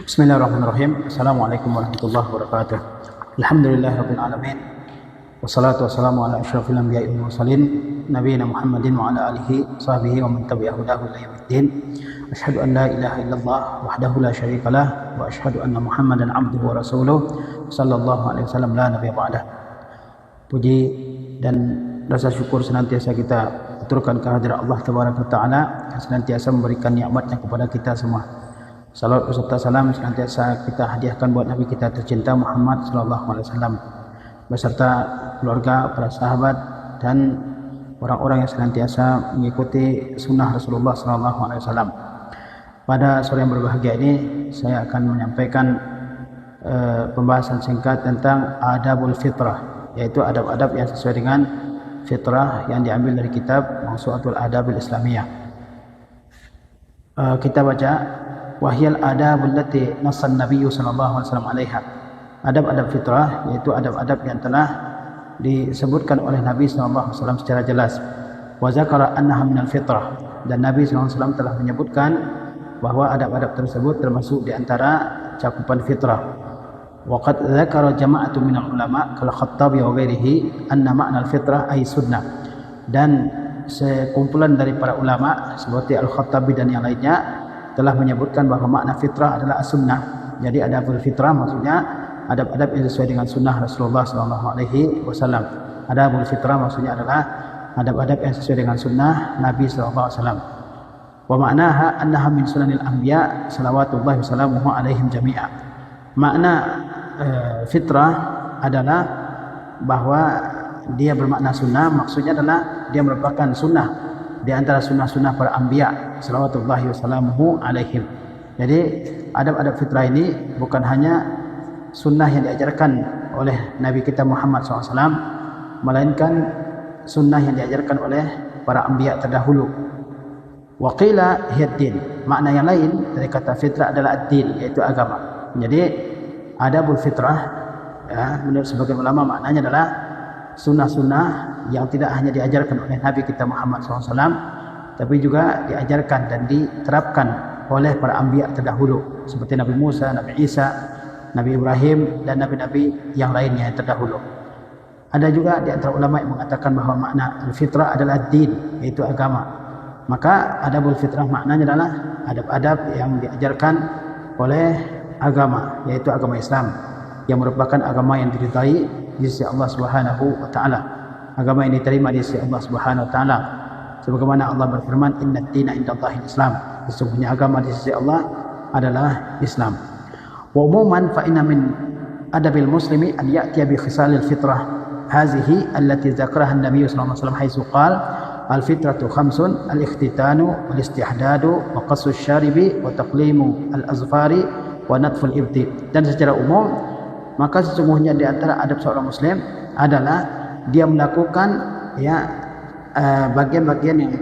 Bismillahirrahmanirrahim. Assalamualaikum warahmatullahi wabarakatuh. Alhamdulillahirabbil alamin. Wassalatu wassalamu ala asyrafil anbiya'i wal mursalin nabiyina Muhammadin wa ala alihi sahbihi wa man tabi'ahu ila yaumiddin. Asyhadu an la ilaha illallah wahdahu la syarikalah wa asyhadu anna Muhammadan abduhu wa rasuluh sallallahu alaihi wasallam la nabiyya ba'dah. Puji dan rasa syukur senantiasa kita aturkan kehadirat Allah tabaraka taala yang senantiasa memberikan nikmatnya kepada kita semua. Salawat beserta salam senantiasa kita hadiahkan buat Nabi kita tercinta Muhammad sallallahu alaihi wasallam beserta keluarga, para sahabat dan orang-orang yang senantiasa mengikuti sunnah Rasulullah sallallahu alaihi wasallam. Pada sore yang berbahagia ini saya akan menyampaikan pembahasan singkat tentang adabul fitrah, yaitu adab-adab yang sesuai dengan fitrah yang diambil dari kitab Mawsu'atul Adabil Islamiyah. Kita baca wahyal adabul lati nassan nabiyyu sallallahu alaihi wasallam 'alaiha. Adab-adab fitrah yaitu adab-adab yang telah disebutkan oleh Nabi sallallahu alaihi wasallam secara jelas. Wa zakara annaha minal fitrah, dan Nabi sallallahu alaihi wasallam telah menyebutkan bahwa adab-adab tersebut termasuk di antara cakupan fitrah. Wa qad dzakara jama'atu minal ulama kal Khattabi wa ghairihi anna ma'nal fitrah ay sunnah. Dan sekumpulan dari para ulama seperti Al-Khattabi dan yang lainnya telah menyebutkan bahawa makna fitrah adalah as-sunnah. Jadi adabul fitrah maksudnya adab-adab yang sesuai dengan sunnah Rasulullah sallallahu alaihi wasallam. Adabul fitrah maksudnya adalah adab-adab yang sesuai dengan sunnah Nabi sallallahu alaihi wasallam. Wa ma'naha annaha min sunanil anbiya salawatullahi wasallamuhu alaihim jami'a. Makna fitrah adalah bahwa dia bermakna sunnah, maksudnya adalah dia merupakan sunnah di antara sunnah-sunnah para anbiya salawatullahi wasallamuhu alaihim. Jadi adab-adab fitrah ini bukan hanya sunnah yang diajarkan oleh Nabi kita Muhammad SAW, melainkan sunnah yang diajarkan oleh para anbiya terdahulu. Wa qila hiya ad-din. Makna yang lain dari kata fitrah adalah ad-din, yaitu agama. Jadi adabul fitrah ya, menurut sebagian ulama maknanya adalah sunnah-sunnah yang tidak hanya diajarkan oleh Nabi kita Muhammad SAW, tapi juga diajarkan dan diterapkan oleh para anbiya terdahulu seperti Nabi Musa, Nabi Isa, Nabi Ibrahim dan nabi-nabi yang lainnya yang terdahulu. Ada juga di antara ulama yang mengatakan bahawa makna al-fitrah adalah din, yaitu agama. Maka adabul fitrah maknanya adalah adab-adab yang diajarkan oleh agama, yaitu agama Islam, yang merupakan agama yang diridai di sisi Allah Subhanahu wa taala. Agama yang diterima di sisi Allah Subhanahu wa taala. Sebagaimana Allah berfirman, "Innad dina indallahil Islam." Sesungguhnya agama di sisi Allah adalah Islam. Wa umuman fa inna min adabil muslimi an ya'tiya bi khisalil fitrah hazihi allati dzakaraha an-nabiy sallallahu alaihi wasallam haitsu qala al-fitratu khamsun al-ikhtitanu wal istihdadu wa qassu syaribi wa taqlimu al-azfari wa natful ibti. Dan secara umum maka sesungguhnya di antara adab seorang muslim adalah dia melakukan ya bagian-bagian yang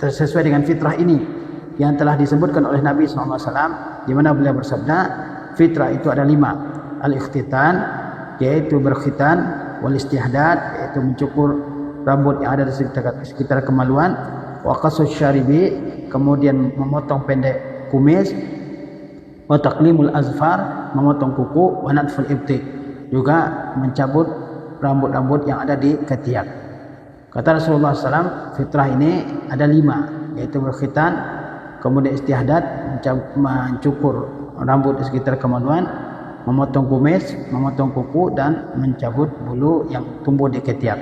sesuai dengan fitrah ini yang telah disebutkan oleh Nabi SAW, di mana beliau bersabda fitrah itu ada 5. Al-ikhtitan, yaitu berkhitan, wal istihdad, yaitu mencukur rambut yang ada di sekitar kemaluan, wa qassus syaribi, kemudian memotong pendek kumis, wa taqlimul azfar, memotong kuku, wa natful ibti, juga mencabut rambut-rambut yang ada di ketiak. Kata Rasulullah SAW, fitrah ini ada 5, yaitu berkhitan, kemudian istihdad, mencukur rambut di sekitar kemaluan, memotong kumis, memotong kuku, dan mencabut bulu yang tumbuh di ketiak.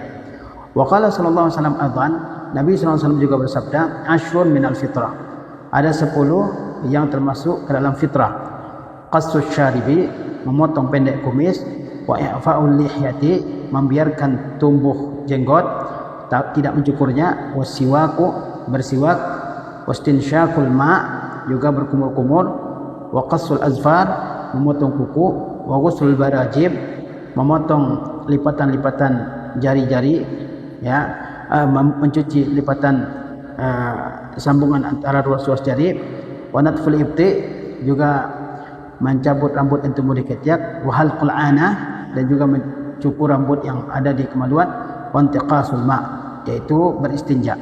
Wa qala sallallahu alaihi wasallam adzan, Nabi SAW juga bersabda, ashrun minal fitrah. Ada 10 yang termasuk ke dalam fitrah. Qassus syaribi, memotong pendek kumis, wa i'fa'ul lihyati, membiarkan tumbuh jenggot, tidak mencukurnya, wasiwaku, bersiwak, wastinsyaqul ma', juga berkumur-kumur, wa qassul azfar, memotong kuku, wa ghuslul barajib, memotong lipatan-lipatan jari-jari ya, mencuci lipatan sambungan antara ruas-ruas jari, wa natful ibti, juga mencabut rambut yang tumbuh di ketiak, wa halqul anah, dan juga mencukur rambut yang ada di kemaluan, wa intiqasul ma', yaitu beristinja.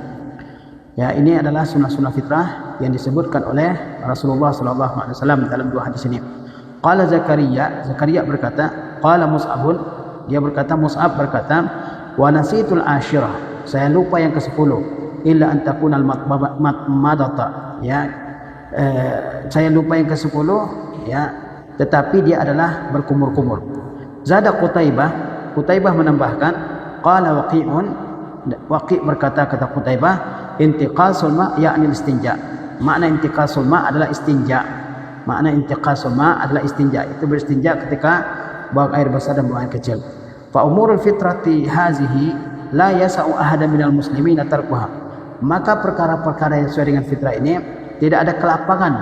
Ya, ini adalah sunnah-sunnah fitrah yang disebutkan oleh Rasulullah sallallahu alaihi wasallam dalam dua hadis ini. Qala Zakaria berkata, qala Mus'abun, dia berkata, Mus'ab berkata, wa nasitul ashirah, saya lupa yang ke-10, illa an takuna al-matmadata, ya, saya lupa yang ke-10, ya, tetapi dia adalah berkumur-kumur. Zada Qutaibah menambahkan, qala Waqi' berkata, kata Qutaibah, intiqasul ma ya'ni istinja. Makna intiqasul ma adalah istinja. Makna intiqasul ma adalah istinja. Itu beristinja ketika buang air besar dan buang air kecil. Fa umurul fitrati hazihi la yasa'u ahadan minal muslimin tarkuha. Maka perkara-perkara yang sesuai dengan fitrah ini tidak ada kelapangan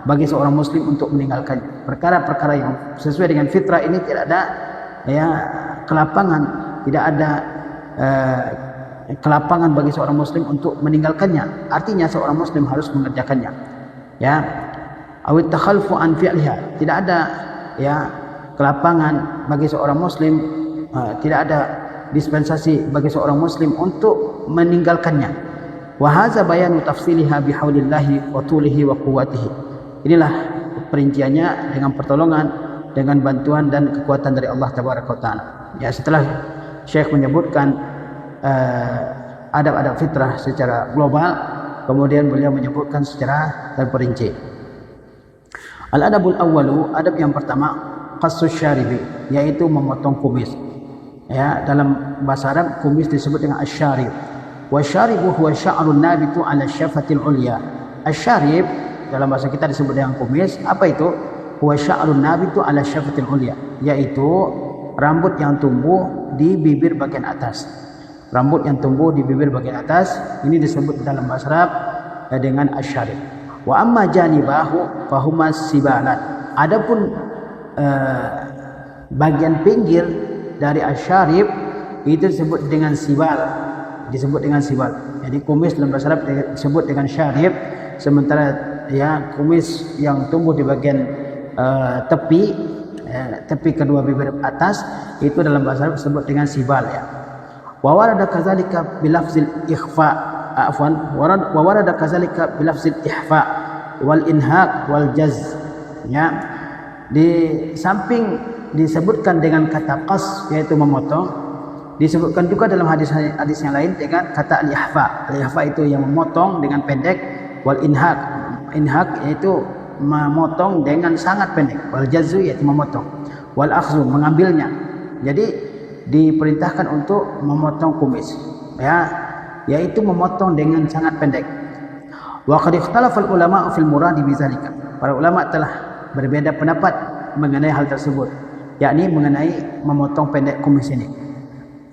bagi seorang muslim untuk meninggalkannya. Perkara-perkara yang sesuai dengan fitrah ini tidak ada, ya, kelapangan, tidak ada kelapangan bagi seorang muslim untuk meninggalkannya. Artinya seorang muslim harus mengerjakannya, ya. Awit takhalfu an fi'liha, tidak ada, ya, kelapangan bagi seorang muslim, tidak ada dispensasi bagi seorang muslim untuk meninggalkannya. Wa hadza bayanu tafsiliha bihaulillahi wa tulihi wa quwwatihi. Inilah perinciannya dengan pertolongan, dengan bantuan dan kekuatan dari Allah Tabaraka wa Taala. Ya, setelah Syekh menyebutkan adab-adab fitrah secara global, kemudian beliau menyebutkan secara terperinci. Al-adabul awwalu, adab yang pertama, qassus syaribi, yaitu memotong kumis. Ya, dalam bahasa Arab kumis disebut dengan asy-syarib. Wa syaribu huwa sya'run nabitu 'ala syafatil ulya. Asy-syarib dalam bahasa kita disebut dengan kumis. Apa itu? Huwa sya'run nabitu 'ala syafatil ulya, yaitu rambut yang tumbuh di bibir bagian atas. Rambut yang tumbuh di bibir bagian atas ini disebut dalam bahasa Arab dengan asy-syarib. Wa amma janibahu fahuma sibalan. Adapun bagian pinggir dari asy-syarib itu disebut dengan sibal. Jadi kumis dalam bahasa Arab disebut dengan syarib, sementara, ya, kumis yang tumbuh di bagian tepi kedua bibir atas itu dalam bahasa Arab disebut dengan sibal, ya. Wa warada kadzalika bilafzil ikhfa, wa warada kadzalika bilafzil ihfa wal inhaq wal jaz, ya. Di samping disebutkan dengan kata qas, yaitu memotong, disebutkan juga dalam hadis yang lain dengan kata al-ihfa. Al-ihfa itu yang memotong dengan pendek, wal inhaq yaitu memotong dengan sangat pendek, wal jazzu yaitu memotong, wal akhzu mengambilnya. Jadi diperintahkan untuk memotong kumis, ya, yaitu memotong dengan sangat pendek. Wa qad ikhtalafa al-ulama fil murad bizalika. Para ulama telah berbeda pendapat mengenai hal tersebut, yakni mengenai memotong pendek kumis ini.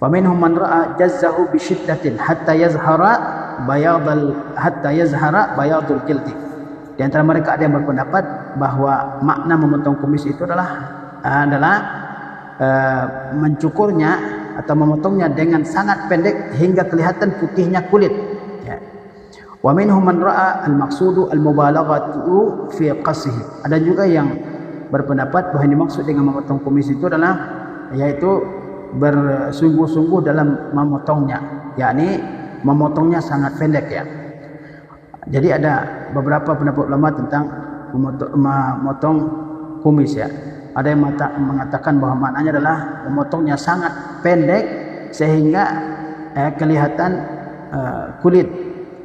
Fa minhum man ra'a jazzahu bi shiddatin hatta yazhara bayadul jildi. Di antara mereka ada yang berpendapat bahwa makna memotong kumis itu adalah mencukurnya atau memotongnya dengan sangat pendek hingga kelihatan putihnya kulit, ya. Wa minhum man ra'a al-maqsudu al-mubalaghatu fi qasihi. Ada juga yang berpendapat bahwa yang dimaksud dengan memotong kumis itu adalah, yaitu bersungguh-sungguh dalam memotongnya, yakni memotongnya sangat pendek, ya. Jadi ada beberapa pendapat ulama tentang memotong kumis, ya. Ada yang mengatakan bahwa maknanya adalah memotongnya sangat pendek sehingga kelihatan kulit,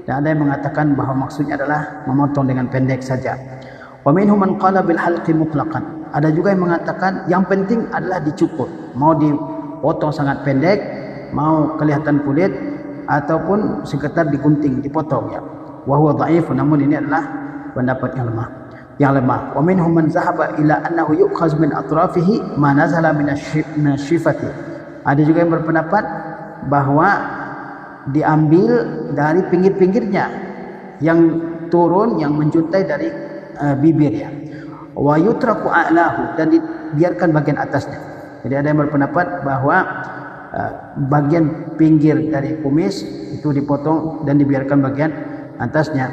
dan ada yang mengatakan bahwa maksudnya adalah memotong dengan pendek saja. Wa minhum man qala bil halqi mutlaqan. Ada juga yang mengatakan yang penting adalah dicukur, mau dipotong sangat pendek, mau kelihatan kulit, ataupun sekedar digunting, dipotong, ya. Wa huwa dhaif, namun ini adalah pendapat yang lemah. Wa minhum man zahaba ila annahu yu'khaz min atrafihi ma nazala min asyifati. Ada juga yang berpendapat bahwa diambil dari pinggir-pinggirnya yang turun, yang menjuntai dari bibir, ya. Wa yutraku a'lahu, dan dibiarkan bagian atasnya. Jadi ada yang berpendapat bahwa bagian pinggir dari kumis itu dipotong dan dibiarkan bagian atasnya,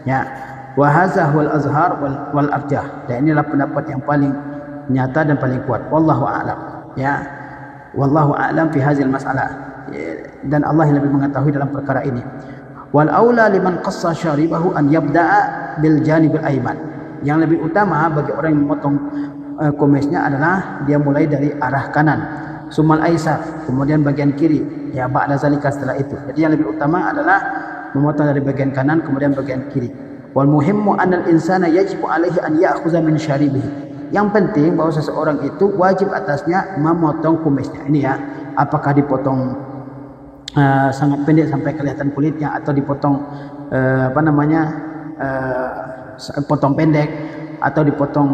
ya. Wa hadza huwal azhar wal arjah. Dan inilah pendapat yang paling nyata dan paling kuat. Wallahu a'lam, ya. Wallahu a'lam fi hadzal mas'alah. Dan Allah yang lebih mengetahui dalam perkara ini. Wal aula liman qassa syaribahu an yabda'a bil janibil ayman. Yang lebih utama bagi orang yang memotong kumisnya adalah dia mulai dari arah kanan, sumal aisar, kemudian bagian kiri, ya ba'da zalika, setelah itu. Jadi yang lebih utama adalah memotong dari bagian kanan kemudian bagian kiri. Wal muhimmu anal insana yajibu alaihi an ya'khudha min syaribihi. Yang penting bahwa seseorang itu wajib atasnya memotong kumisnya. Ini ya, apakah dipotong sangat pendek sampai kelihatan kulitnya atau dipotong potong pendek atau dipotong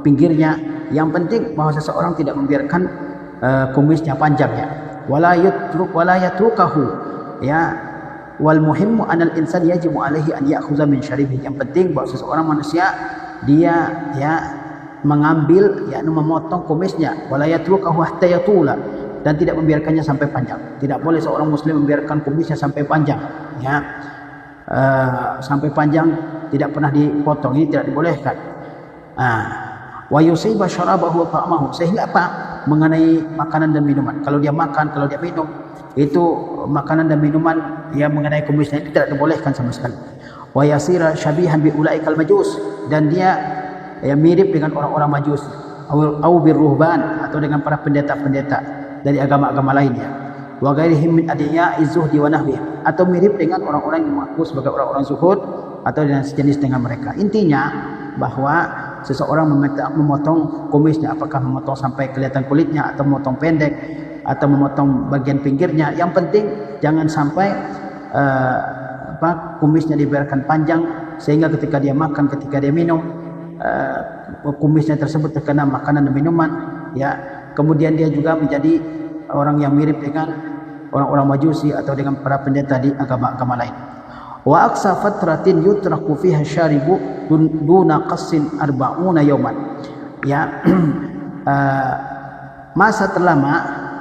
pinggirnya. Yang penting bahwa seseorang tidak membiarkan kumisnya panjang ya. Wala yatrukahu ya. Wal muhimmu anal insan yajibu alaihi an ya'khudha min syaribihi. Yang penting bahwa seseorang manusia dia ya mengambil, yakni memotong kumisnya. Wala yatrukahu hatta yatula, dan tidak membiarkannya sampai panjang. Tidak boleh seorang muslim membiarkan kumisnya sampai panjang ya. Sampai panjang tidak pernah dipotong, ini tidak dibolehkan. Wa yusiba syarabahu wa ta'amahu, sehingga apa? Mengenai makanan dan minuman. Kalau dia makan, kalau dia minum, itu makanan dan minuman yang mengenai kumisnya itu tidak dibolehkan sama sekali. Wa yasira syabihan bi ulaikal majus, dan dia mirip dengan orang-orang majus, au birruhban, atau dengan para pendeta-pendeta dari agama-agama lainnya. Wa ghairihim min adiya'i zuhdi wa nahwih, atau mirip dengan orang-orang yang mengaku sebagai orang-orang zuhud atau dengan sejenis dengan mereka. Intinya bahwa seseorang memotong kumisnya, apakah memotong sampai kelihatan kulitnya atau memotong pendek atau memotong bagian pinggirnya, yang penting jangan sampai kumisnya dibiarkan panjang sehingga ketika dia makan, ketika dia minum, kumisnya tersebut terkena makanan dan minuman ya. Kemudian dia juga menjadi orang yang mirip dengan orang-orang Majusi atau dengan para pendeta di agama-agama lain. Wa aqsa fatratin yutraku fiha syaribu duna qassin 40 yawman. Ya, masa terlama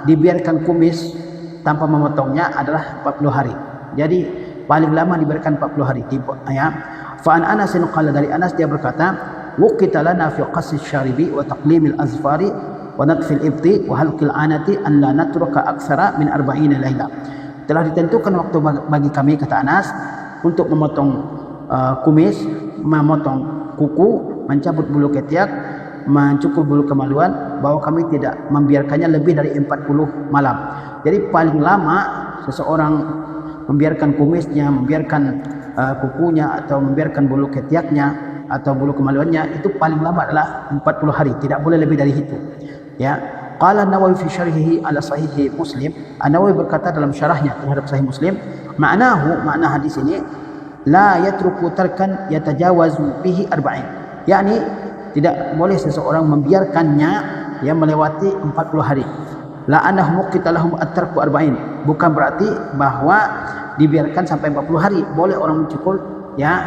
dibiarkan kumis tanpa memotongnya adalah 40 hari. Jadi paling lama dibiarkan 40 hari. Ya. Fa an Anas qala, dari Anas dia berkata, "Wuqita lana fi qassi syaribi wa taqlimil azfari wa natfil ibti wa halqil anati an la natruka aktsara min 40 laila." Telah ditentukan waktu bagi kami, kata Anas, untuk memotong kumis, memotong kuku, mencabut bulu ketiak, mencukur bulu kemaluan, bahwa kami tidak membiarkannya lebih dari 40 malam. Jadi paling lama seseorang membiarkan kumisnya, membiarkan kukunya, atau membiarkan bulu ketiaknya atau bulu kemaluannya, itu paling lama adalah 40 hari, tidak boleh lebih dari itu. Ya. Qala An-Nawawi fi syarhihi ala sahih Muslim. An-Nawawi berkata dalam syarahnya terhadap sahih Muslim, makna hadis ini, la yatruku tarkan yatajawazu bihi 40. Yakni tidak boleh seseorang membiarkannya yang melewati 40 hari. La annahu muqita lahum at-tarku 40. Bukan berarti bahwa dibiarkan sampai 40 hari. Boleh orang mencukur ya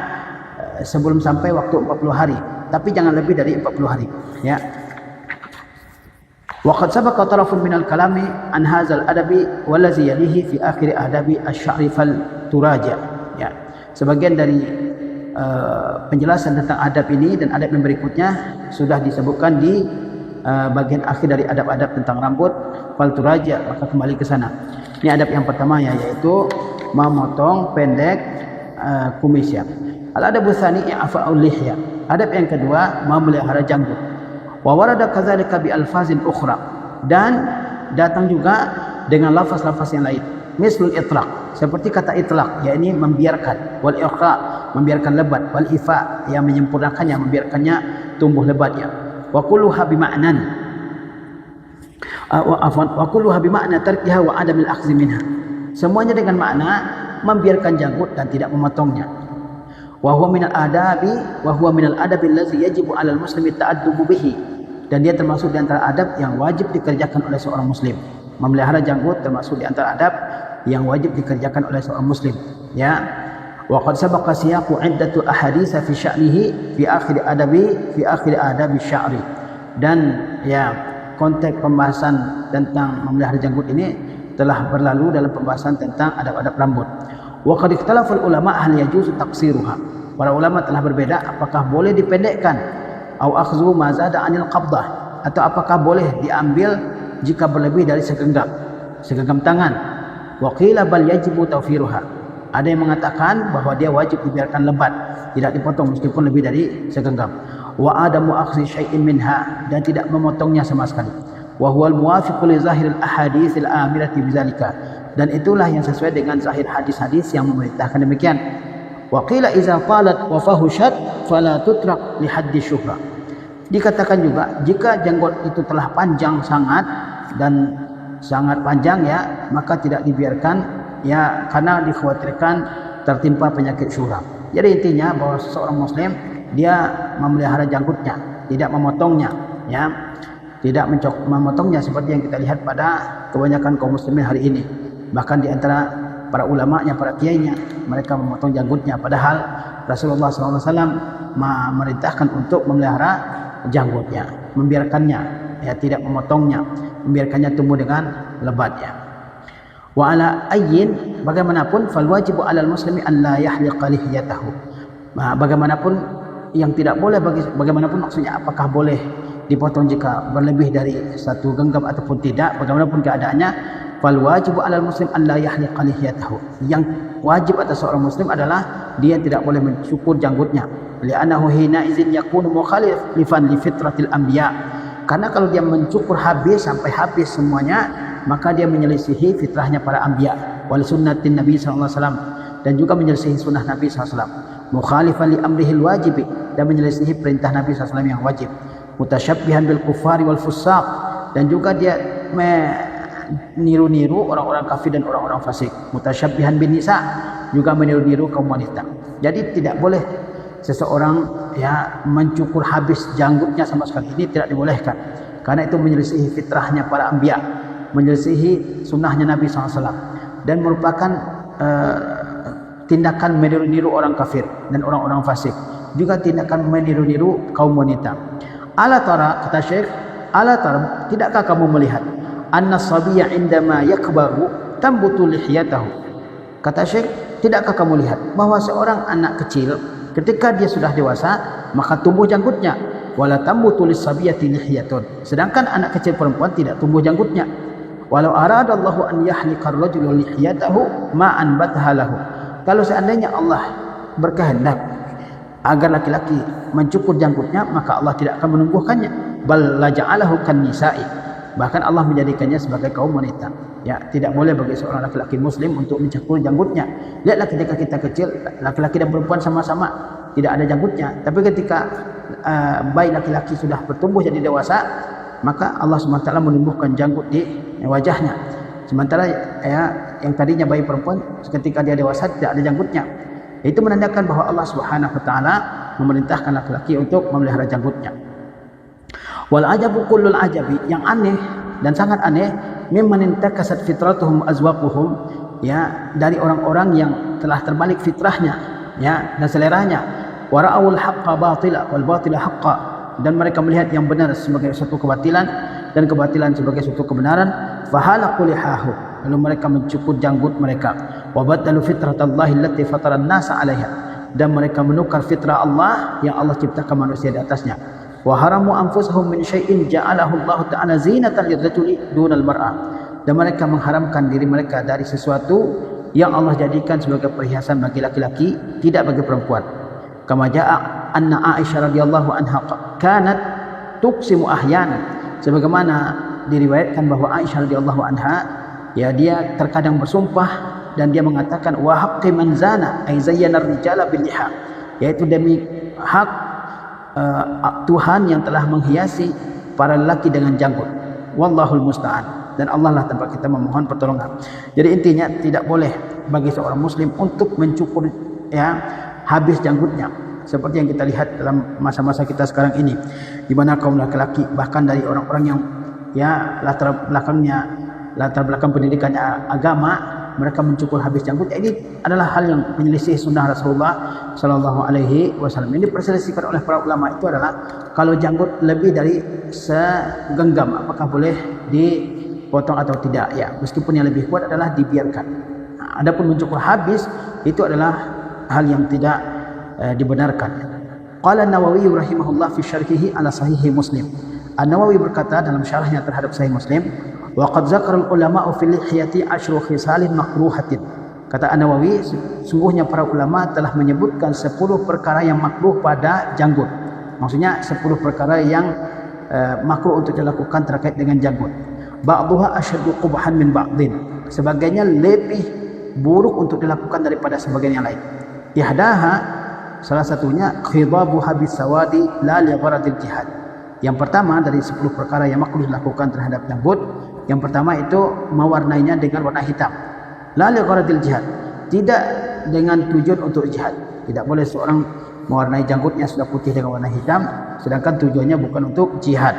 sebelum sampai waktu 40 hari, tapi jangan lebih dari 40 hari ya. Waqad sabaqa tarafun minal kalami an hadzal adabi wallazi yalihi fi akhir adabi asy-sya'ri fal turaja. Ya. Sebagian dari penjelasan tentang adab ini dan adab yang berikutnya sudah disebutkan di bagian akhir dari adab-adab tentang rambut, fal turaja, maka kembali ke sana. Ini adab yang pertama ya, yaitu memotong pendek kumis ya. Al-adabu tsani i'fa'ul lihya. Adab yang kedua, memelihara janggut. Wa warada kadzalika bi alfazin ukhra, dan datang juga dengan lafaz-lafaz yang lain. Mislul itlaq, seperti kata itlaq, yakni membiarkan, wal iqa, membiarkan lebat, wal ifa, yang menyempurnakannya, membiarkannya tumbuh lebatnya. Wa kulluha bi ma'nan wa kulluha bi ma'na tarkiha wa adamil akhdhi minha. Semuanya dengan makna membiarkan janggut dan tidak memotongnya. Wa huwa minal adabi allazi yajibu 'alal muslimi ta'addubu bihi. Dan dia termasuk di antara adab yang wajib dikerjakan oleh seorang muslim. Memelihara janggut termasuk di antara adab yang wajib dikerjakan oleh seorang muslim ya. Wa qad sabaqa siyaqu 'iddatu ahadits fi sya'nihi fi akhir adabi sya'ri. Dan ya, konteks pembahasan tentang memelihara janggut ini telah berlalu dalam pembahasan tentang adab-adab rambut. Wa qad ikhtalafa ulama hal yajuzu taqsiruha. Para ulama telah berbeda apakah boleh dipendekkan, au akhzu ma zada 'anil qabdah, atau apakah boleh diambil jika berlebih dari segenggam tangan. Wa qila bal yajibu tawfiruha. Ada yang mengatakan bahawa dia wajib dibiarkan lebat, tidak dipotong meskipun lebih dari segenggam. Wa adamu akhzi syai'in minha, dan tidak memotongnya sama sekali. Wa huwal muwafiqu li zahiril ahaditsil amirati bidzalika, dan itulah yang sesuai dengan zahir hadis-hadis yang memerintahkan demikian. Wa qila idza talat wa fahushat fala tutrak li haddi syuhra. Dikatakan juga jika janggut itu telah panjang sangat dan sangat panjang ya, maka tidak dibiarkan ya, karena dikhawatirkan tertimpa penyakit syuhra. Jadi intinya bahwa seorang muslim dia memelihara janggutnya, tidak memotongnya ya, tidak memotongnya seperti yang kita lihat pada kebanyakan kaum muslimin hari ini. Bahkan di antara para ulamanya, para kiainya, mereka memotong janggutnya, padahal Rasulullah SAW memerintahkan untuk memelihara janggutnya, membiarkannya ya, tidak memotongnya, membiarkannya tumbuh dengan lebatnya. Wa ala ayyin, bagaimanapun fal wajibu alal muslimi an la yahliqa lihiyatahu. Bagaimanapun yang tidak boleh, bagaimanapun maksudnya apakah boleh dipotong jika berlebih dari satu genggam ataupun tidak, bagaimanapun keadaannya, fal wajibu alal muslim an la yahliqa lihiyatahu. Yang wajib atas seorang muslim adalah dia tidak boleh mencukur janggutnya, li'annahu hina izin yakunu mukhalifan li fitratil anbiya. Karena kalau dia mencukur habis sampai habis semuanya, maka dia menyelisihi fitrahnya para anbiya, wal sunnatin nabi sallallahu alaihi wasallam, dan juga menyelisihi sunnah Nabi sallallahu alaihi wasallam. Mukhalifan li amrihil wajib, dan menyelisihi perintah Nabi sallallahu alaihi wasallam yang wajib. Mutasyabbihan bil kufari wal fusaq, dan juga dia meniru-niru orang-orang kafir dan orang-orang fasik. Mutasyabbihan bin nisa, juga meniru-niru kaum wanita. Jadi tidak boleh seseorang ya mencukur habis janggutnya sama sekali. Ini tidak dibolehkan, karena itu menyelisihi fitrahnya para anbiya, menyelisihi sunnahnya Nabi SAW, dan merupakan tindakan meniru-niru orang kafir dan orang-orang fasik, juga tindakan meniru-niru kaum wanita. Ala tara, kata Syekh, ala tara, tidakkah kamu melihat anna sabiyya indama yakbaru tambutu lihiyatahu. Kata Syekh, tidakkah kamu lihat bahwa seorang anak kecil ketika dia sudah dewasa maka tumbuh janggutnya, wala tambutu lisabiyyati lihiyatun, sedangkan anak kecil perempuan tidak tumbuh janggutnya. Walau aradallahu an yahliqar rajulu lihiyatahu ma anbatha lahu. Kalau seandainya Allah berkehendak agar laki-laki mencukur janggutnya, maka Allah tidak akan menumbuhkannya. Bal la ja'alahu kan nisa'i, bahkan Allah menjadikannya sebagai kaum wanita. Ya, tidak boleh bagi seorang laki-laki muslim untuk mencukur janggutnya. Lihatlah ketika kita kecil, laki-laki dan perempuan sama-sama tidak ada janggutnya, tapi ketika bayi laki-laki sudah bertumbuh jadi dewasa, maka Allah SWT menumbuhkan janggut di wajahnya. Sementara ya, yang tadinya bayi perempuan ketika dia dewasa tidak ada janggutnya. Itu menandakan bahwa Allah SWT memerintahkan laki-laki untuk memelihara janggutnya. Wal ajabu kullul ajabi, yang aneh dan sangat aneh, mimman intakasat fitratuhum azwaquhum, ya, dari orang-orang yang telah terbalik fitrahnya ya dan seleranya. Wa ra'awul haqqa batila wal batila haqqa, dan mereka melihat yang benar sebagai suatu kebatilan dan kebatilan sebagai suatu kebenaran. Fahalaqu lihahu, lalu mereka mencukur janggut mereka. Wa badalu fitratallahi allati fatara an-nasa 'alaiha, dan mereka menukar fitrah Allah yang Allah ciptakan manusia di atasnya. Wa haramu anfusahum min syai'in ja'alahu Allah ta'ala zinatan lirrajuli dunal mar'ah, dan mereka mengharamkan diri mereka dari sesuatu yang Allah jadikan sebagai perhiasan bagi laki-laki, tidak bagi perempuan. Kama ja'a anna Aisyah radhiyallahu anha kanat tuqsimu ahyanan, sebagaimana diriwayatkan bahwa Aisyah radhiyallahu anha ya, dia terkadang bersumpah dan dia mengatakan wa haqqi man zana ay zayyana ar-rijala bil liha, yaitu demi hak Tuhan yang telah menghiasi para lelaki dengan janggut. Wallahul musta'an, dan Allah lah tempat kita memohon pertolongan. Jadi intinya tidak boleh bagi seorang muslim untuk mencukur ya habis janggutnya, seperti yang kita lihat dalam masa-masa kita sekarang ini, di mana kaum laki-laki bahkan dari orang-orang yang ya latar belakang pendidikannya agama, mereka mencukur habis janggut. Ini adalah hal yang menyelisih sunnah Rasulullah Sallallahu Alaihi Wasallam. Ini diperselisihkan oleh para ulama itu adalah kalau janggut lebih dari segenggam, apakah boleh dipotong atau tidak? Ya, meskipun yang lebih kuat adalah dibiarkan. Nah, adapun mencukur habis itu adalah hal yang tidak dibenarkan. Qala An-Nawawi rahimahullah fi syarhihi ala Sahih Muslim. An-Nawawi berkata dalam syarahnya terhadap Sahih Muslim, wa qad zakara al-ulama'u fil lihiyati 10 khisalin makruhatin. Kata An-Nawawi, sungguhnya para ulama telah menyebutkan 10 perkara yang makruh pada janggut. Maksudnya 10 perkara yang makruh untuk dilakukan terkait dengan janggut. Ba'dhuha asyaddu qubhan min ba'dhin. Sebagainya lebih buruk untuk dilakukan daripada sebagian yang lain. Ihdaha, salah satunya khidabuha bisawadi la li gharadil jihad. Yang pertama dari 10 perkara yang makruh dilakukan terhadap janggut, yang pertama itu mewarnainya dengan warna hitam. La li gharadil jihad, tidak dengan tujuan untuk jihad. Tidak boleh seorang mewarnai janggutnya sudah putih dengan warna hitam sedangkan tujuannya bukan untuk jihad.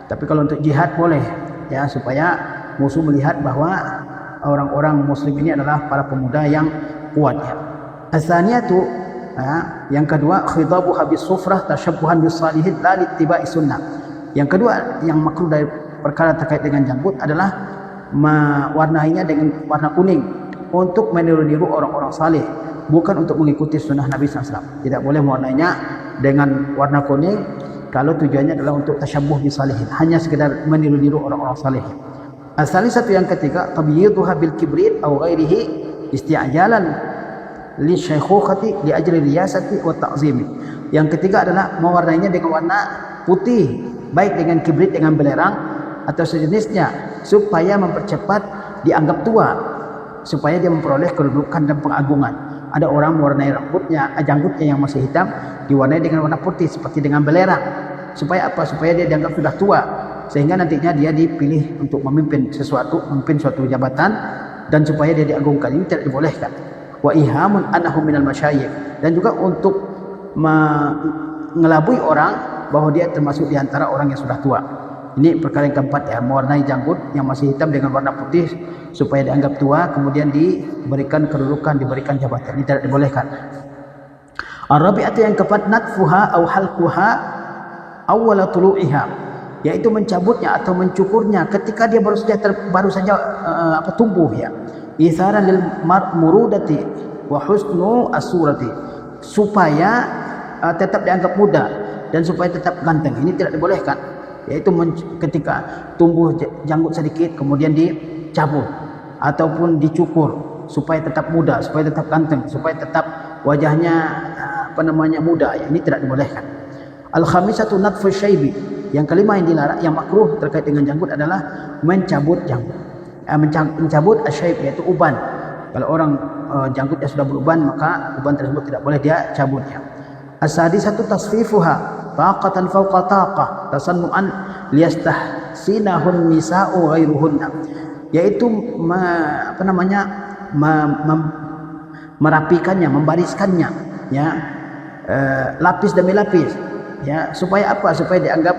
Tapi kalau untuk jihad boleh, ya, supaya musuh melihat bahwa orang-orang muslim ini adalah para pemuda yang kuat, ya. As-saniyatu, yang kedua, khidabuha bis-sufrah tashabbuhan bis-salihin la littiba'i sunnah. Yang kedua yang makruh dari perkara terkait dengan janggut adalah mewarnainya dengan warna kuning untuk meniru-niru orang-orang saleh, bukan untuk mengikuti sunnah Nabi SAW. Tidak boleh mewarnainya dengan warna kuning kalau tujuannya adalah untuk tasyabbuh bisalihin, hanya sekedar meniru-niru orang-orang saleh. As-salisatu, yang ketiga, tabyidhuha bil kibrit aw ghairihi isti'jalan li syaikhukhati li ajli riyasati wa ta'zimi. Yang ketiga adalah mewarnainya dengan warna putih, baik dengan kibrit, dengan belerang atau sejenisnya, supaya mempercepat dianggap tua, supaya dia memperoleh kedudukan dan pengagungan. Ada orang mewarnai rambutnya, janggutnya yang masih hitam diwarnai dengan warna putih seperti dengan belerang. Supaya apa? Supaya dia dianggap sudah tua, sehingga nantinya dia dipilih untuk memimpin suatu jabatan, dan supaya dia diagungkan. Ini tidak dibolehkan. Wa ihamun annahu minal masyayikh, dan juga untuk mengelabui orang bahwa dia termasuk di antara orang yang sudah tua. Ini perkara yang keempat, ya, mewarnai janggut yang masih hitam dengan warna putih supaya dianggap tua, kemudian diberikan kedudukan, diberikan jabatan. Ini tidak dibolehkan. Ar-rabi'atu, yang keempat, natfuha aw halquha awwala tulu'iha, yaitu mencabutnya atau mencukurnya ketika dia baru saja tumbuh, ya. Itharan lil murudati wa husnu as-surati, supaya tetap dianggap muda dan supaya tetap ganteng. Ini tidak dibolehkan, yaitu ketika tumbuh janggut sedikit kemudian dicabut ataupun dicukur supaya tetap muda, supaya tetap ganteng, supaya tetap wajahnya muda, ya. Ini tidak dibolehkan. Al-khamisatu natfu syaibi, yang kelima yang dilarang, yang makruh terkait dengan janggut adalah mencabut janggut. Mencabut asyaib, yaitu uban. Kalau orang janggutnya sudah beruban, maka uban tersebut tidak boleh dia cabutnya. As-sadisatu tasfifuha taqatan fawqa taqah tasannu'an liyastahsinahun nisa'u ghairuhunna, yaitu merapikannya, membariskannya, ya, lapis demi lapis, ya, supaya apa? Supaya dianggap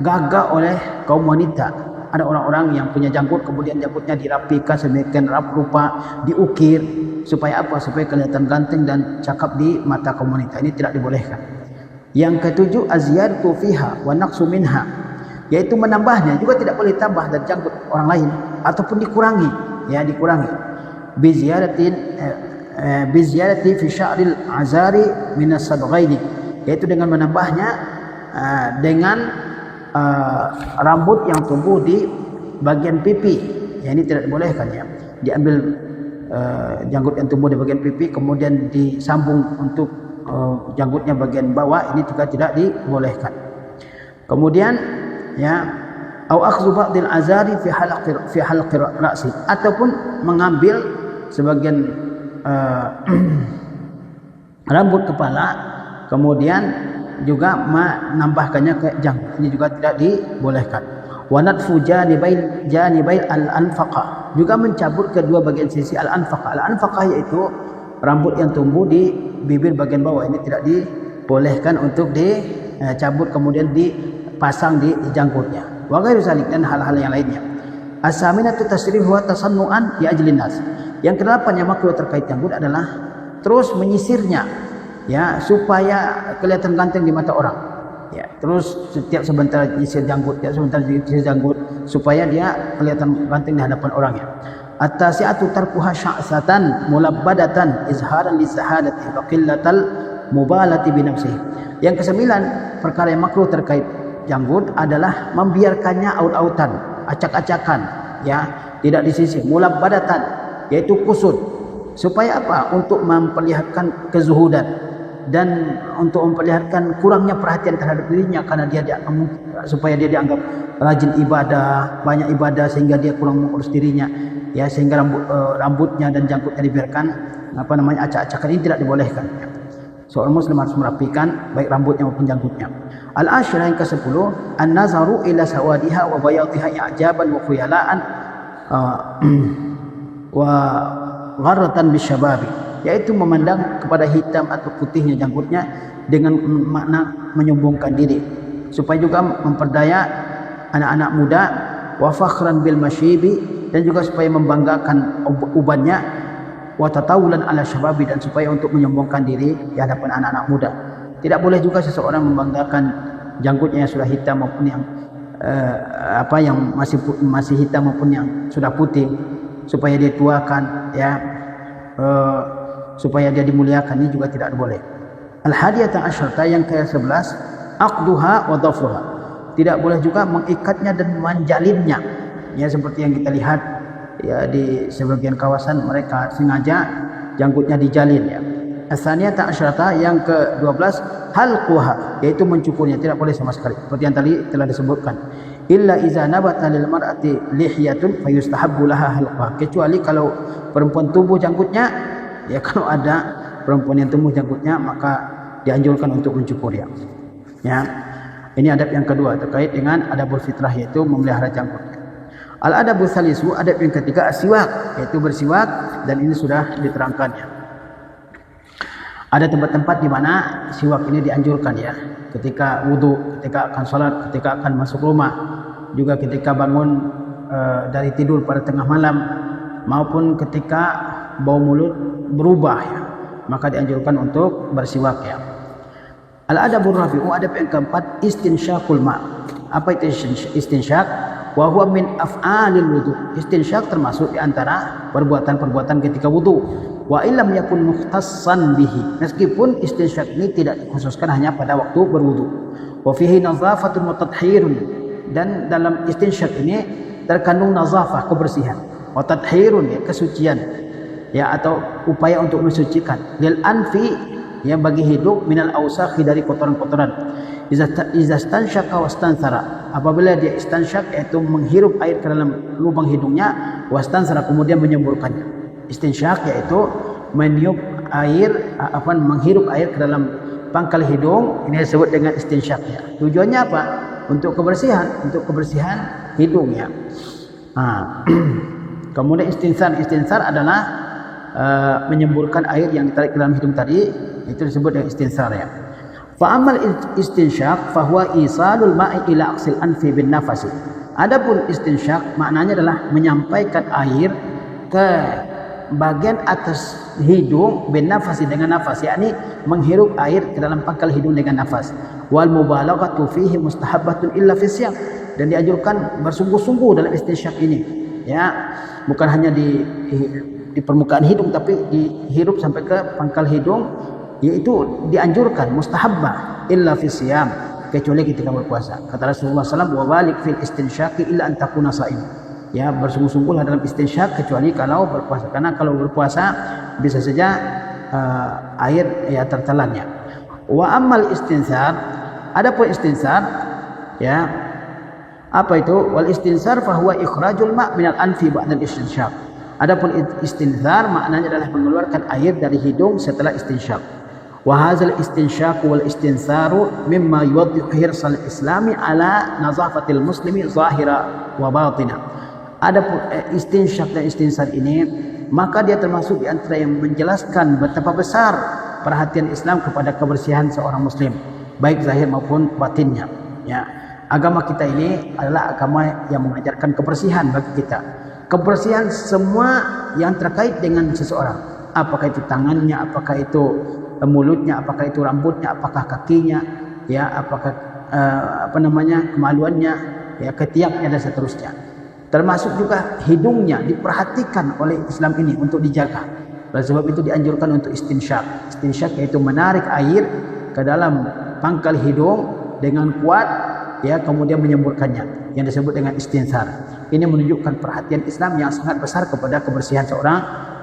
gagah oleh kaum wanita. Ada orang-orang yang punya janggut kemudian janggutnya dirapikan sedemikian rupa, diukir, supaya apa? Supaya kelihatan ganteng dan cakap di mata kaum wanita. Ini tidak dibolehkan. Yang ketujuh, azyadatu fiha wa naqsu minha, yaitu menambahnya, juga tidak boleh tambah dari janggut orang lain ataupun dikurangi, ya, dikurangi. Biziyadati fi sya'ril azari min as-sadghaini, yaitu dengan menambahnya dengan rambut yang tumbuh di bagian pipi. Ya, ini tidak dibolehkan, ya. Diambil janggut yang tumbuh di bagian pipi kemudian disambung untuk janggutnya bagian bawah, ini juga tidak dibolehkan. Kemudian, ya, au akhdhu ba'dil azari fi halqi ra'si, ataupun mengambil sebagian rambut kepala kemudian juga menambahkannya ke janggut. Ini juga tidak dibolehkan. Wa natfu janibail al-anfaqah, juga mencabut kedua bagian sisi al-anfaqah. Al-anfaqah yaitu rambut yang tumbuh di bibir bagian bawah. Ini tidak dibolehkan untuk dicabut kemudian dipasang di janggutnya. Wa ghairu zalik, dan hal-hal yang lainnya. As-saminatu tasrihu wa tasannu'an li ajlin nas. Yang kedelapan yang makruh terkait janggut adalah terus menyisirnya, ya, supaya kelihatan ganteng di mata orang, ya. Terus setiap sebentar nyisir janggut, ya, sebentar nyisir janggut supaya dia kelihatan ganteng di hadapan orang, ya. At-tasi'atu tarkuha sya'satan mulabbadatan izharan lisahadati wa qillatal mubalati bi nafsihi. Yang kesembilan perkara yang makruh terkait janggut adalah membiarkannya aut-autan, acak-acakan, ya, tidak disisir. Mulabbadatan yaitu kusut, Supaya apa? Untuk memperlihatkan kezuhudan dan untuk memperlihatkan kurangnya perhatian terhadap dirinya, karena supaya dia dianggap rajin ibadah, banyak ibadah, sehingga dia kurang mengurus dirinya, ya, sehingga rambutnya dan janggutnya dibiarkan acak-acakan. Ini tidak dibolehkan. Seorang muslim harus merapikan baik rambutnya maupun janggutnya. Al-ashirah yang ke-10, an-nazaru ila sawadiha wa bayadhiha i'jaban wa khuyalaan wa gharratan bisyababi, yaitu memandang kepada hitam atau putihnya janggutnya dengan makna menyombongkan diri, supaya juga memperdaya anak-anak muda, wa fakhran bil masyibi, dan juga supaya membanggakan ubannya, wa tatawulan ala syababi, dan supaya untuk menyombongkan diri di hadapan anak-anak muda. Tidak boleh juga seseorang membanggakan janggutnya yang sudah hitam maupun yang yang masih hitam maupun yang sudah putih, supaya dia tuakan, ya, supaya dia dimuliakan. Ini juga tidak boleh. Al-hadiyata asyarata yang ke-11, aqduha wa dhafruha. Tidak boleh juga mengikatnya dan menjalinnya, ya, seperti yang kita lihat, ya, di sebagian kawasan mereka sengaja janggutnya dijalin, ya. As-saniyata asyarata yang ke-12, halquha, yaitu mencukurnya. Tidak boleh sama sekali, seperti yang tadi telah disebutkan. Illa iza nabata lil mar'ati lihyatun fayustahabbu laha halquha, kecuali kalau perempuan tumbuh janggutnya, ya, kalau ada perempuan yang tumbuh janggutnya maka dianjurkan untuk mencukurnya, ya. Ini adab yang kedua terkait dengan adabul fitrah, yaitu memelihara janggutnya. Al-adabul salisu, adab yang ketiga, asiwak, yaitu bersiwak, dan ini sudah diterangkannya. Ada tempat-tempat di mana siwak ini dianjurkan, ya, ketika wudu, ketika akan sholat, ketika akan masuk rumah, juga ketika bangun dari tidur pada tengah malam, maupun ketika bau mulut berubah, ya, maka dianjurkan untuk bersiwak, ya. Al-adabur rabi'u, adab yang keempat, istinsyaqul ma'. Apa itu istinsyak? Wa huwa min af'alil wudu. Istinsyak termasuk di antara perbuatan-perbuatan ketika wudu. Wa illam yakun mukhtassan bihi, meskipun istinsyak ini tidak dikhususkan hanya pada waktu berwudu. Wa fihi nazafatun wa tathhirun, dan dalam istinsyak ini terkandung nazafah, kebersihan, wa tathhirun, ya, kesucian, ya, atau upaya untuk mensucikan, lil anfi, ya, bagi hidung, minal awsakhi, dari kotoran-kotoran. Iza stansyaka wastansara, apabila dia istansyak, yaitu menghirup air ke dalam lubang hidungnya, wastansara, kemudian menyemburkannya. Istinsyak yaitu meniup air, menghirup air ke dalam pangkal hidung, ini disebut dengan istinsyak, ya. Tujuannya apa? Untuk kebersihan hidungnya. Kemudian istinsar adalah menyemburkan air yang ditarik ke dalam hidung tadi, itu disebut dengan istinsar, ya. Fa amal istinsyak fa huwa isalul ma'i ila aqsil anfi bin nafasi. Adapun istinsyak maknanya adalah menyampaikan air ke bagian atas hidung bin nafasi, dengan nafas, yakni menghirup air ke dalam pangkal hidung dengan nafas. Wal mubalaghatu fihi mustahabbatun illa fi siyam, dan dianjurkan bersungguh-sungguh dalam istinsyak ini, ya, bukan hanya di permukaan hidung, tapi dihirup sampai ke pangkal hidung, yaitu dianjurkan, mustahabbah, illa fi siyam, kecuali ketika berpuasa. Kata Rasulullah SAW, wa balik fil istinsyaqi illa an takuna sha'im, ya, bersungguh-sungguhlah dalam istinsyak kecuali kalau berpuasa, karena kalau berpuasa bisa saja air, ya, tertelannya. Wa amal istinsar, adapun istinsar, ya, apa itu? Wal istinsar fa huwa ikhrajul ma' minal anfi ba'da al-istinsyak. Adapun istinsar maknanya adalah mengeluarkan air dari hidung setelah istinsyak. Wa hadzal istinsyak wal istinsaru mimma yuwaddihu hirsal islami ala nazafatil muslimi zahira wa batina. Adapun istinsyak dan istinsar ini, maka dia termasuk di antara yang menjelaskan betapa besar perhatian Islam kepada kebersihan seorang muslim, baik zahir maupun batinnya, ya. Agama kita ini adalah agama yang mengajarkan kebersihan bagi kita. Kebersihan semua yang terkait dengan seseorang, apakah itu tangannya, apakah itu mulutnya, apakah itu rambutnya, apakah kakinya, ya, apakah kemaluannya, ya, ketiaknya, dan seterusnya. Termasuk juga hidungnya diperhatikan oleh Islam ini untuk dijaga. Oleh sebab itu dianjurkan untuk istinsyak. Istinsyak yaitu menarik air ke dalam pangkal hidung dengan kuat, ya, kemudian menyemburkannya, yang disebut dengan istinsar. Ini menunjukkan perhatian Islam yang sangat besar kepada kebersihan seorang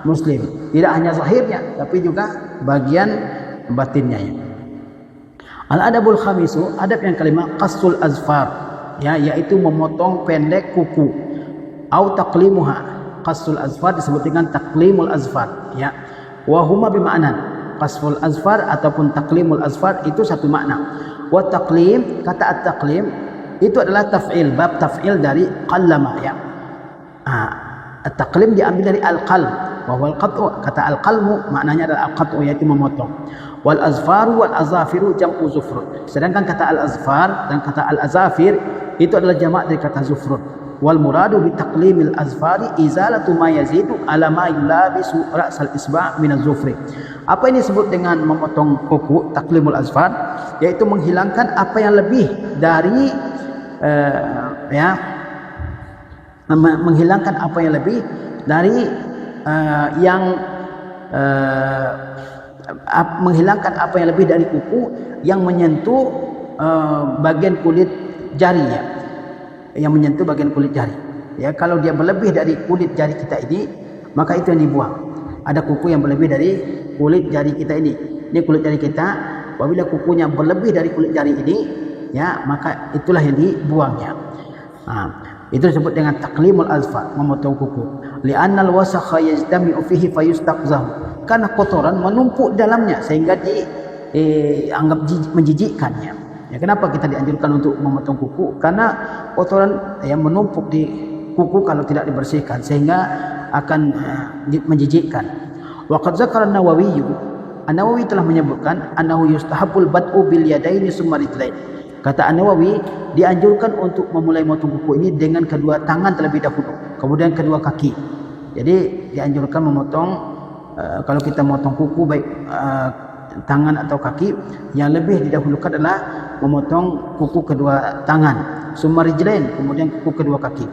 muslim, tidak hanya zahirnya tapi juga bagian batinnya. Al-adabul khamisu, adab yang kelima, qasul azfar, ya, yaitu memotong pendek kuku, au taqlimuha. Qasul azfar disebut dengan taqlimul azfar, ya. Wa huma bima'nan, qasul azfar ataupun taqlimul azfar itu satu makna. Wa taqlim, kata at-taqlim itu adalah taf'il, bab taf'il dari qallama, ya. At-taqlim diambil dari al-qalm, wa huwa al-qat'u. Kata al-qalmu maknanya adalah al-qat'u, yaitu memotong. Wal azfaru wal azafiru jam'u zufrun. Sedangkan kata al-azfar dan kata al-azafir itu adalah jamak dari kata zufrun. Wal muradu bi taqlimil azfari izalatu ma yazidu ala ma yulabisu ra'sal isba' min az-zufri. Apa ini disebut dengan memotong kuku, taqlimul azfar, yaitu menghilangkan apa yang lebih dari menghilangkan apa yang lebih dari menghilangkan apa yang lebih dari kuku yang menyentuh bagian kulit jari, ya, yang menyentuh bagian kulit jari, ya. Kalau dia berlebih dari kulit jari kita ini, maka itu yang dibuang. Ada kuku yang berlebih dari kulit jari kita ini. Ini kulit jari kita, apabila kukunya berlebih dari kulit jari ini, ya, maka itulah yang dibuangnya. Itu disebut dengan taqlimul azfar, memotong kuku. Li'annal wasakha yajdami'u fihi fayustaqzahu. Karena kotoran menumpuk dalamnya sehingga dianggap menjijikkannya. Ya, kenapa kita dianjurkan untuk memotong kuku? Karena kotoran yang menumpuk di kuku kalau tidak dibersihkan sehingga akan menjijikkan. Wa qad zakara an-Nawawi, An-Nawawi telah menyebutkan annahu yustahabul bad'u bil yadaini summa rijlain. Kata An-Nawawi, dianjurkan untuk memulai memotong kuku ini dengan kedua tangan terlebih dahulu, kemudian kedua kaki. Jadi dianjurkan memotong, kalau kita memotong kuku baik tangan atau kaki, yang lebih didahulukan adalah memotong kuku kedua tangan, summa rijlain, kemudian kuku kedua kaki.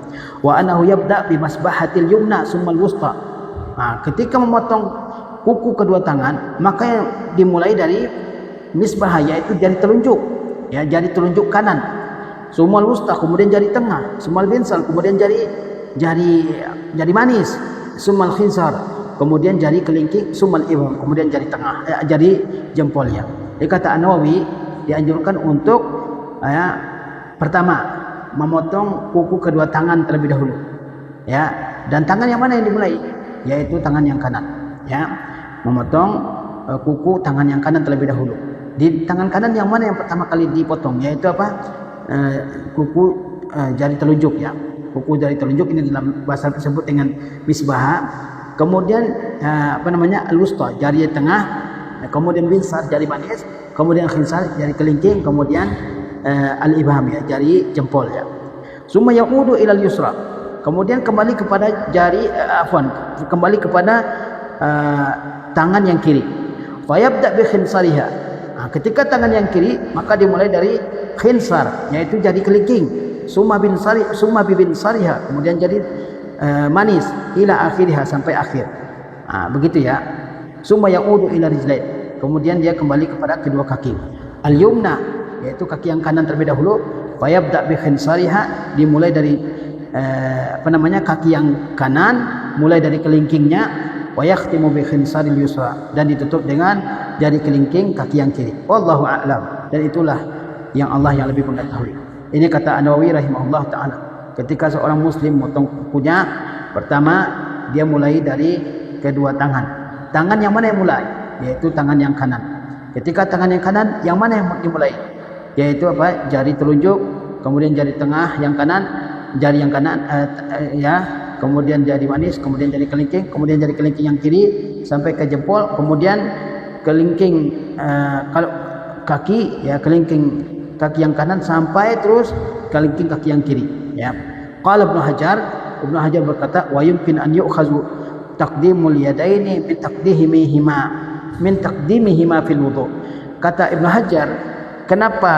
Wa annahu yabda bi masbahatil yumna summa al-wusta. Ketika memotong kuku kedua tangan, maka yang dimulai dari misbah, yaitu jari telunjuk, ya, jari telunjuk kanan, summa al-wusta, kemudian jari tengah, summa al-binsar, kemudian jari manis, summa al-khinsar, kemudian jari kelingking, summa al-ibham, kemudian jari tengah, jari jempolnya. Jadi kata An-Nawawi, dianjurkan untuk pertama memotong kuku kedua tangan terlebih dahulu, ya. Dan tangan yang mana yang dimulai? Yaitu tangan yang kanan, ya. Memotong kuku tangan yang kanan terlebih dahulu. Di tangan kanan yang mana yang pertama kali dipotong? Yaitu apa? Kuku jari telunjuk, ya. Kuku jari telunjuk ini dalam bahasa tersebut dengan misbah. Kemudian al-wusta, jari tengah, kemudian binsar, jari manis, kemudian khinsar, jari kelingking, kemudian al-ibham, ya, jari jempol, ya. Summa yaudu ilal yusra, kemudian kembali kepada kembali kepada tangan yang kiri. Fa yabda bi khinsariha. Ketika tangan yang kiri, maka dimulai dari khinsar, yaitu jari kelingking, summa binsariha, kemudian jari manis, ila akhiriha, sampai akhir. Begitu, ya. Summa yaudu ila rijlain, kemudian dia kembali kepada kedua kaki. Al-yumna, yaitu kaki yang kanan terlebih dahulu. Fa yabda bi khinsariha, dimulai dari kaki yang kanan, mulai dari kelingkingnya. Wa yakhtimu bi khinsaril yusra, dan ditutup dengan jari kelingking kaki yang kiri. Wallahu a'lam. Dan itulah yang Allah yang lebih mengetahui. Ini kata An-Nawawi rahimahullah taala. Ketika seorang muslim memotong kukunya, pertama dia mulai dari kedua tangan. Tangan yang mana yang mulai? Yaitu tangan yang kanan. Ketika tangan yang kanan, yang mana yang dimulai? Yaitu apa? Jari telunjuk, kemudian jari tengah yang kanan, jari yang kanan, kemudian jari manis, kemudian jari kelingking, kemudian jari kelingking yang kiri sampai ke jempol, kemudian kelingking kalau kaki, ya, kelingking kaki yang kanan sampai terus kelingking kaki yang kiri, ya. Qala Ibnu Hajar berkata, wa yumkin an yu'khazu taqdimul yadaini min taqdimihima fil wudu. Kata Ibnu Hajar, kenapa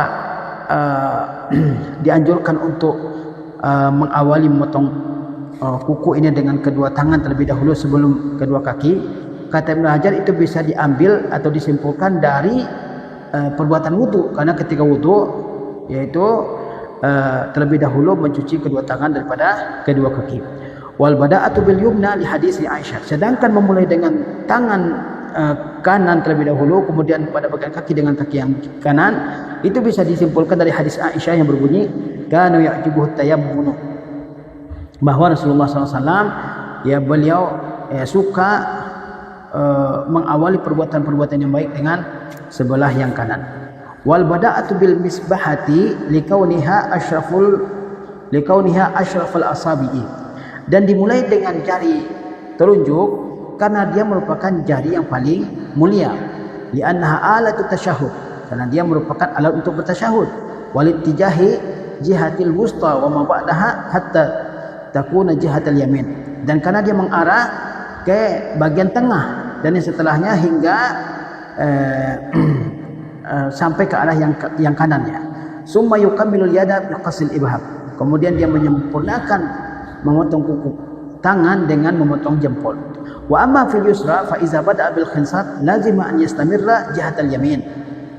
dianjurkan untuk mengawali memotong kuku ini dengan kedua tangan terlebih dahulu sebelum kedua kaki? Kata Ibnu Hajar, itu bisa diambil atau disimpulkan dari perbuatan wudu, karena ketika wudu yaitu terlebih dahulu mencuci kedua tangan daripada kedua kaki. Wal bada'atu bil yumna li hadis Aisyah. Sedangkan memulai dengan tangan kanan terlebih dahulu, kemudian pada bagian kaki dengan kaki yang kanan, itu bisa disimpulkan dari hadis Aisyah yang berbunyi kanu ya'jibuhu tayammunu, bahwa Rasulullah SAW ya beliau suka mengawali perbuatan-perbuatan yang baik dengan sebelah yang kanan. Wal bada'atu bil misbahati likauniha asyraful asabi'i, dan dimulai dengan jari telunjuk karena dia merupakan jari yang paling mulia. Li'annaha alatu tasyahud, karena dia merupakan alat untuk bertasyahud. Walittijahi jihatil wusta wa ma ba'daha hatta takuna jihatal yamin, dan karena dia mengarah ke bagian tengah dan yang setelahnya hingga sampai ke arah yang kanannya. Summa yukammilul yada biqasil ibham, kemudian dia menyempurnakan memotong kuku tangan dengan memotong jempol. Wa amma fil yusra fa iza bada'a bil khinsat lazima an yastamirra jihatal yamin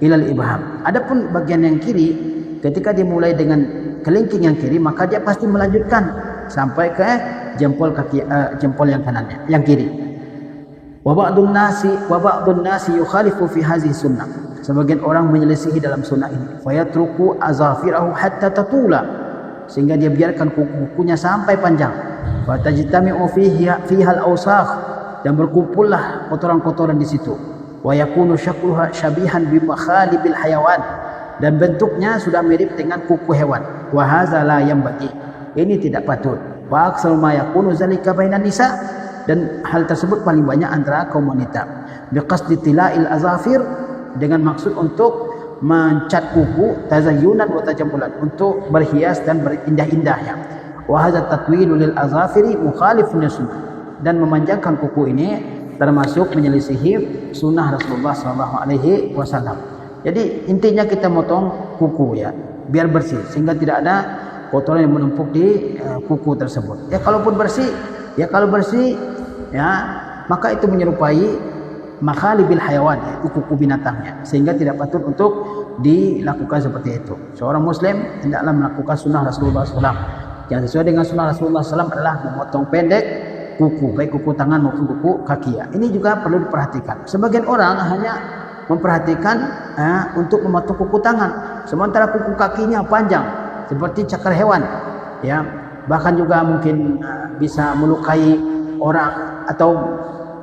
ila al ibham. Adapun bagian yang kiri, ketika dimulai dengan kelingking yang kiri, maka dia pasti melanjutkan sampai ke jempol kaki jempol yang kanannya, yang kiri. Wa ba'dun nasi yukhalifu fi hadhihi sunnah. Sebagian orang menyelisihi dalam sunnah ini. Fa yatruku azafirahu hatta tatula, sehingga dia biarkan kuku-kukunya sampai panjang. Fa tajtami'u fiha al-awsakh, dan berkumpullah kotoran-kotoran di situ. Wa yakunu syakluha syabihan bi makhalibil hayawan, dan bentuknya sudah mirip dengan kuku hewan. Wa hadza la yanbaghi, ini tidak patut. Wa aksal ma yakunu zalika bainan nisa, dan hal tersebut paling banyak antara kaum wanita. Biqasdi tila'il azafir, dengan maksud untuk mencat kuku, tazayyunan wa tajammulan, untuk berhias dan berindah-indahnya. Wa hadza tatwilu lil azafiri mukhalifun lisunnah, dan memanjangkan kuku ini termasuk menyelisihi sunnah Rasulullah SAW. Jadi intinya kita motong kuku ya, biar bersih, sehingga tidak ada kotoran yang menumpuk di kuku tersebut. Ya kalau bersih ya, maka itu menyerupai makhalibil hayawan, yaitu kuku binatangnya, sehingga tidak patut untuk dilakukan seperti itu. Seorang muslim hendaklah melakukan sunnah Rasulullah SAW. Yang sesuai dengan sunnah Rasulullah SAW adalah memotong pendek kuku, baik kuku tangan maupun kuku kaki ya. Ini juga perlu diperhatikan. Sebagian orang hanya memperhatikan untuk memotong kuku tangan, sementara kuku kakinya panjang seperti cakar hewan ya, bahkan juga mungkin bisa melukai orang atau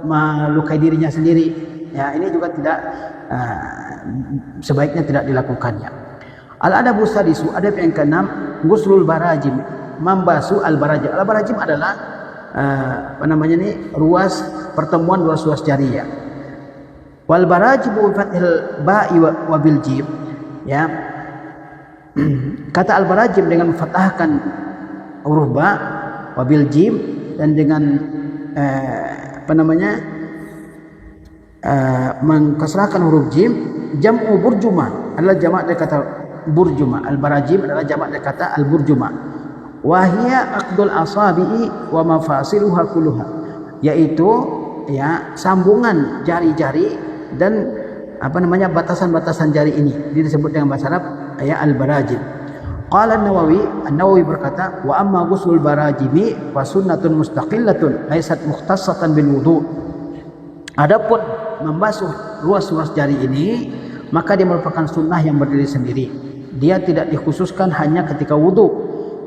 melukai dirinya sendiri ya. Ini juga tidak sebaiknya tidak dilakukannya. Al-adabu sadisu, adab yang keenam, ghuslul barajim, membasuh al-barajim. Al-barajim adalah ruas pertemuan ruas jari ya. Wal barajimu fathil ba'i wa bil jim ya. Kata al-barajim dengan fathahkan huruf ba wa bil jim, dan dengan mengkasrahkan huruf jim. Jam'u burjuma adalah jamak dari kata burjuma. Al-barajim adalah jamak dari kata al-burjuma. Wa hiya aqdul asabi'i wa mafasiluha kulluha, yaitu ya sambungan jari-jari dan batasan-batasan jari ini. Ini disebut dengan bahasa Arab ya al-barajim. Qala An-Nawawi berkata, wa amma ghuslul barajimi fa sunnatun mustaqillatun laysat mukhtassatan bil wudu. Adapun membasuh ruas-ruas jari ini, maka dia merupakan sunnah yang berdiri sendiri. Dia tidak dikhususkan hanya ketika wudu.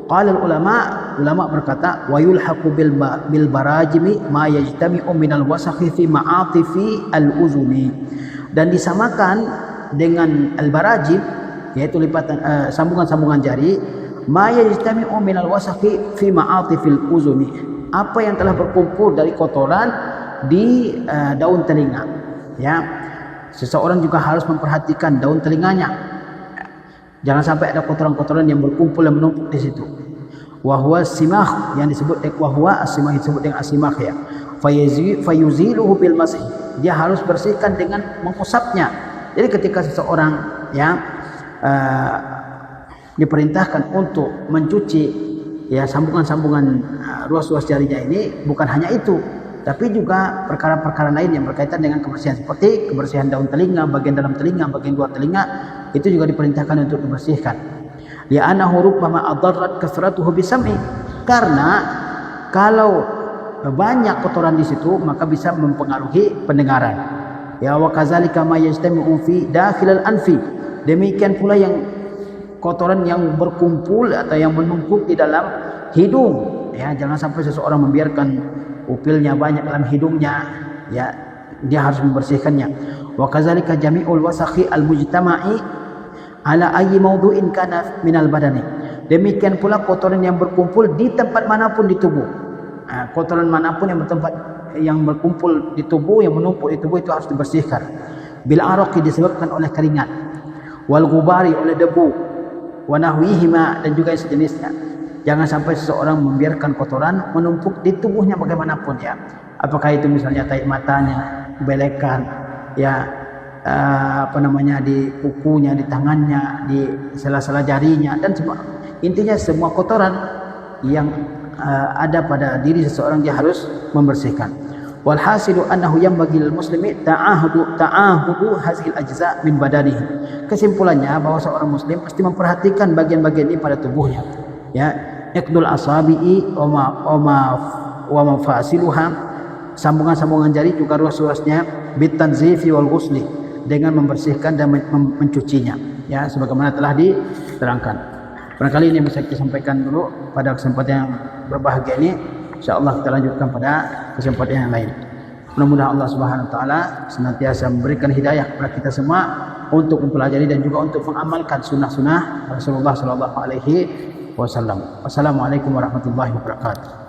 Qala ulama berkata, wa yulhaqu bil barajimi ma yajtami'u minal wasakhi fi ma'atifi al-uzuni, dan disamakan dengan al-barajim, yaitu lipatan sambungan-sambungan jari, ma yajtami'u minal wasakhi fi ma'atifil uzuni, apa yang telah berkumpul dari kotoran di daun telinga ya. Seseorang juga harus memperhatikan daun telinganya, jangan sampai ada kotoran-kotoran yang berkumpul dan menumpuk di situ. Wa huwa simah, yang disebut as-simah, disebut dengan as-simah ya. Fayuziluhu bil masih, dia harus bersihkan dengan mengusapnya. Jadi ketika seseorang ya diperintahkan untuk mencuci ya sambungan-sambungan ruas-ruas jarinya ini, bukan hanya itu, tapi juga perkara-perkara lain yang berkaitan dengan kebersihan, seperti kebersihan daun telinga, bagian dalam telinga, bagian luar telinga, itu juga diperintahkan untuk dibersihkan. Li'annahu rubbama adarrat kathratuhu bisam'i, karena kalau banyak kotoran di situ maka bisa mempengaruhi pendengaran. Ya, wa kadzalika ma yajtami'u fi dakhilal anfi. Demikian pula yang kotoran yang berkumpul atau yang menumpuk di dalam hidung. Ya, jangan sampai seseorang membiarkan upilnya banyak dalam hidungnya. Ya, dia harus membersihkannya. Wa kadzalika jami'ul wasakhi al-mujtama'i ala ayyi mawdu'in kana minal badani. Demikian pula kotoran yang berkumpul di tempat manapun di tubuh. Kotoran manapun yang berkumpul di tubuh, yang menumpuk di tubuh itu harus dibersihkan. Bil araqi disebabkan oleh keringat, wal ghubari oleh debu, wa nahwihima dan juga sejenisnya. Jangan sampai seseorang membiarkan kotoran menumpuk di tubuhnya bagaimanapun ya. Apakah itu misalnya tahi matanya, belekan, ya di kukunya, di tangannya, di sela-sela jarinya dan semua. Intinya semua kotoran yang ada pada diri seseorang dia harus membersihkan. Walhasilu annahu yanbaghi lil muslimi ta'ahudu hazil ajza min badanihi. Kesimpulannya bahwa seorang muslim pasti memperhatikan bagian-bagian ini pada tubuhnya. Ya, iqdul asabi'i wa mafasiluha, sambungan-sambungan jari juga ruas-ruasnya, bitanzifi wal ghusli, dengan membersihkan dan mencucinya. Ya, sebagaimana telah diterangkan. Barangkali ini bisa kita sampaikan dulu pada kesempatan yang berbahagia ini. InsyaAllah kita lanjutkan pada kesempatan yang lain. Mudah-mudahan Allah Subhanahu Wa Taala senantiasa memberikan hidayah kepada kita semua untuk mempelajari dan juga untuk mengamalkan sunnah-sunnah Rasulullah Sallallahu Alaihi Wasallam. Wassalamualaikum warahmatullahi wabarakatuh.